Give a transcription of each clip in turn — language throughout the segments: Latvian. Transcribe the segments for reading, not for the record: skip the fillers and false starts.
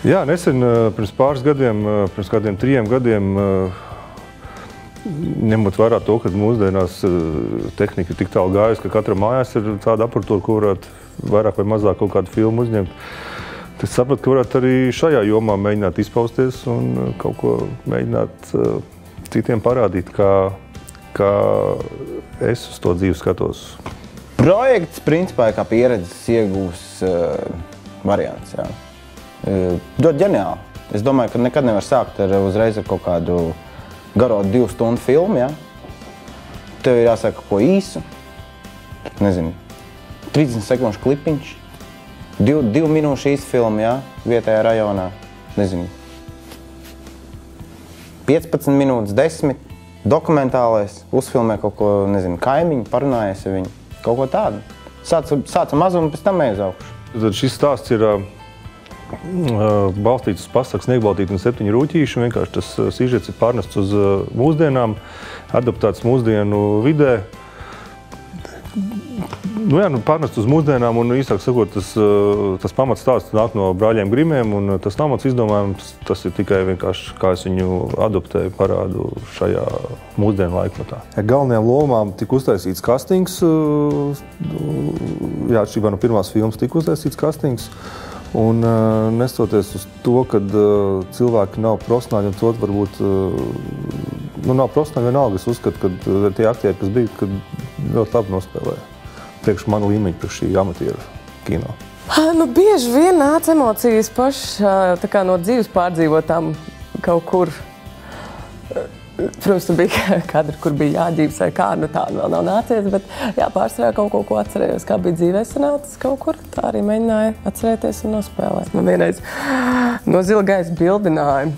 Jā, nesen, pirms pāris gadiem, pirms kādiem 3 gadiem, ņemot vērā to, ka mūsdienās tehnika ir tik tālu gājusi, ka katra mājās ir tāda aparatūra, ko varētu vairāk vai mazāk kaut kādu filmu uzņemt. Es sapratu, ka varētu arī šajā jomā mēģināt izpausties un kaut ko mēģināt citiem parādīt, kā es uz to dzīvi skatos. Projekts, principā, kā pieredzes iegūs variants, jā. Ļoti ģeniāli. Es domāju, ka nekad nevar sākt uzreiz ar kaut kādu garo 2 stundu filmu, jā. Tev ir jāsaka ko īsu, nezinu, 30 sekundžu klipiņš, 2 minūšu īsa filma, jā, vietējā rajonā, nezinu, 15 minūtes, 10, dokumentālais, uzfilmē kaut ko, nezinu, kaimiņu, parunājies ar viņu, kaut ko tādu. Sāca mazumu, pēc tam ej uz augšu. Tad šis stāsts ir balstīts uz pasakas Sniegbaltīti un 7 rūķīši. Vienkārši tas sižets ir pārnests uz mūsdienām, adaptēts mūsdienu vidē. Nu jā, pārnests uz mūsdienām un īsāk sakot, tas pamats stāsts nāk no brāļiem Grimiem un tas nav mans izdomājums, tas ir tikai vienkārši, kā es viņu adaptēju, parādu šajā mūsdienu laikmetā. Galvenajām lomām tika uztaisīts kastings, jā, atšķirībā no pirmās filmas tika uztaisīts kastings. Un nestoties uz to, ka cilvēki nav profesionāļi, un to varbūt nav profesionāļi vienalga. Es uzskatu, ka tie aktieri, kas bija, kad ļoti labi nospēlēja. Priekš manu līmeņu, priekš šī amatieru kino. Nu, bieži vien nāca emocijas paši no dzīves pārdzīvotām kaut kur. Protams, bija kadri, kur bija jāģības vai kā, nu tāda vēl nav nācies, bet jā, pārsvarā kaut ko atcerējos, kā bija dzīvē sanācis kaut kur. Tā arī mēģināju atcerēties un nospēlēt. Man vienreiz no zila gaisa bildināja.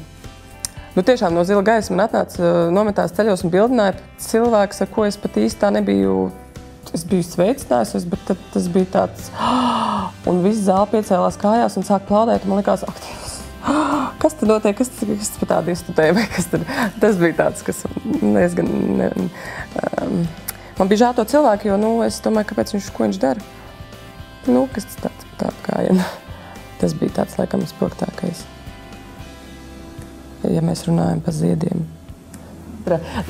Nu tiešām no zila gaisa man atnāca nometās ceļos un bildināja cilvēks, ar ko es pat īstā nebiju. Es biju sveicinājusies, bet tad tas bija tāds, un viss zāle piecēlās kājās un sāk plaudēt, un man likās, kas tad notiek, kas par tādu diskutēja, vai kas tad, tas bija tāds, kas diezgan, man bija žēl to cilvēku, jo, es domāju, kāpēc ko viņš dara. Kas tas tāds par tādu kājienu. Tas bija tāds, laikam, spilgtākais, ja mēs runājam par ziediem.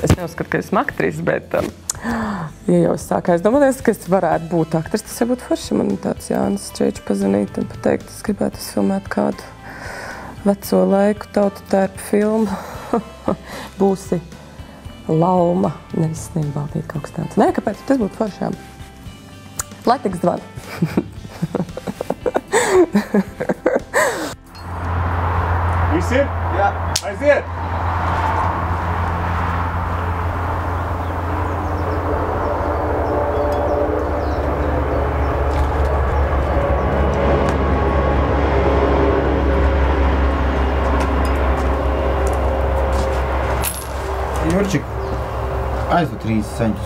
Es neuzskatu, ka esmu aktris, bet, ja jau es sāku aizdomāties, ka es varētu būt aktris, tas jau būtu forši. Man tāds Jānis Čeičs pazvanīt un pateikt, es gribētu filmēt kādu veco laiku tautu tērpu filmu. Būsi lauma, nevis Sniegbaltīti kaut kas tāds. Nē, kāpēc? Tas būtu foršām. Lai tiks zvana. Visi ir? Jā. Aiziet! Jurčik, aizved 3 saņus.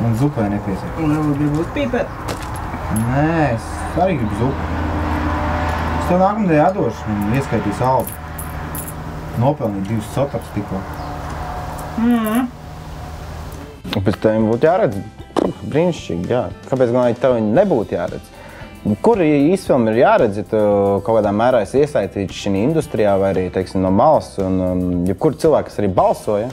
Man zupai nepiesaka. Un gribu uzpīpēt? Nē, es arī gribu zupu. Es tev nākamdien atdošu, man ieskaitīs algu. Nopelnīt 2 sotaks tikko. Un pēc tev būtu jāredz? Brīnišķīgi, jā. Kāpēc gan tev nebūtu jāredz? Kur īsfilmi ir jāredz, ja tu kaut kādā mērā esi iesaistīts šī industrijā vai arī, teiksim, no malas un jebkuri cilvēki, kas arī balsoja,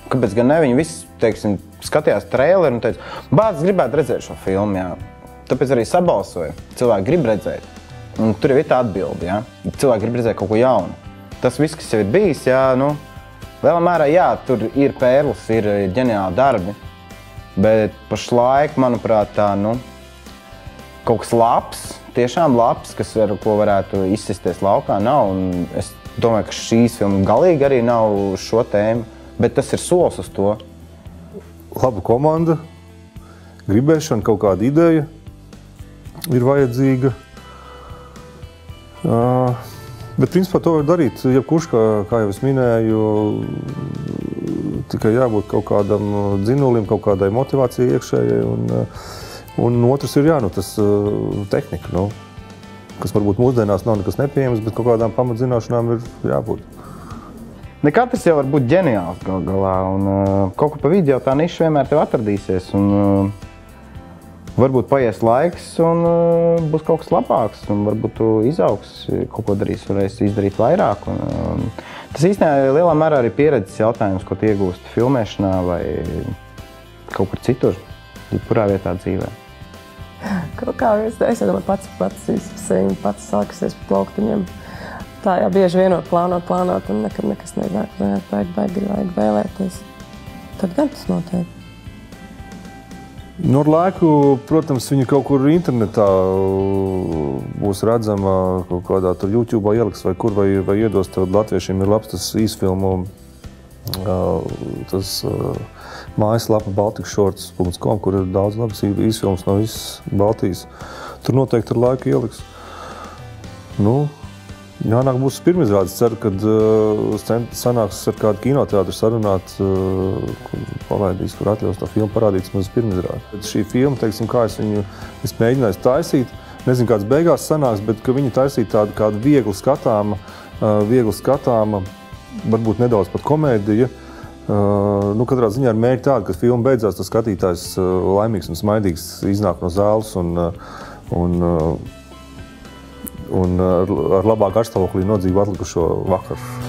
kāpēc gan ne, viņi visi, teiksim, skatījās traileri un teica, bāc, gribētu redzēt šo filmu, jā. Tāpēc arī sabalsoja. Cilvēki grib redzēt. Un tur jau ir tā atbilde, jā. Cilvēki grib redzēt kaut ko jaunu. Tas viss, kas jau ir bijis, jā, lielā mērā, jā, tur ir pērlis, ir ģeniāli darbi, bet pašlaik, manuprāt, tā, kaut kas labs, tiešām labs, ar ko varētu izsisties laukā, nav. Un es domāju, ka šīs filmas galīgi arī nav šo tēmu, bet tas ir solis uz to. Laba komanda, gribēšana, kaut kāda ideja ir vajadzīga. Bet principā to var darīt jebkurš, kā jau es minēju, tikai jābūt kaut kādam dzinulim, kaut kādai motivācijai iekšējai. Un otrs ir, tas tehnika, kas varbūt mūsdienās nav nekas nepieejams, bet kaut kādām pamatzināšanām ir jābūt. Ne katrs jau var būt ģeniāls galā, un kaut ko pa vidu jau tā niša vienmēr tev atradīsies. Un Varbūt paies laiks un būs kaut kas labāks, un varbūt tu izaugs, kaut ko darīs, varēs izdarīt vairāk. Tas īstenībā lielā mērā arī pieredzes jautājums, ko tu iegūsti filmēšanā vai kaut kur citur, jebkurā vietā dzīvē. Kaut kā es domāju, pats sāksies pa plauktiņiem. Tā jau bieži vienot plānot, un nekad nekas neizāk, vajag vēlēties. Tad gan tas notiek. Nu, ar laiku, protams, viņa kaut kur internetā būs redzama, kaut kādā tur YouTube ieliks vai kur, vai iedos, tad latviešiem ir labs tas īsfilmu, tas mājaslapa balticshorts.com, kur ir daudz labas īsfilmas no visas Baltijas. Tur noteikti ar laiku ieliks. Nu, jānāk būs pirmizrādes. Ceru, kad sanāks ar kādu kinoteātru sarunāt, kur palaidīs, kur atļaus to filmu parādīt uz pirmizrādi. Šī filma, teiksim, kā es mēģināju taisīt, nezinu, kāds beigās sanāks, bet ka viņa taisīt tādu kādu viegli skatāma, varbūt nedaudz pat komēdija. Nu, katrā ziņā ar mērķi tādu, ka filma beidzās, tas skatītājs laimīgs un smaidīgs iznāk no zāles un ar labāku garastāvoklī nodzīvo atlikušo vakaru.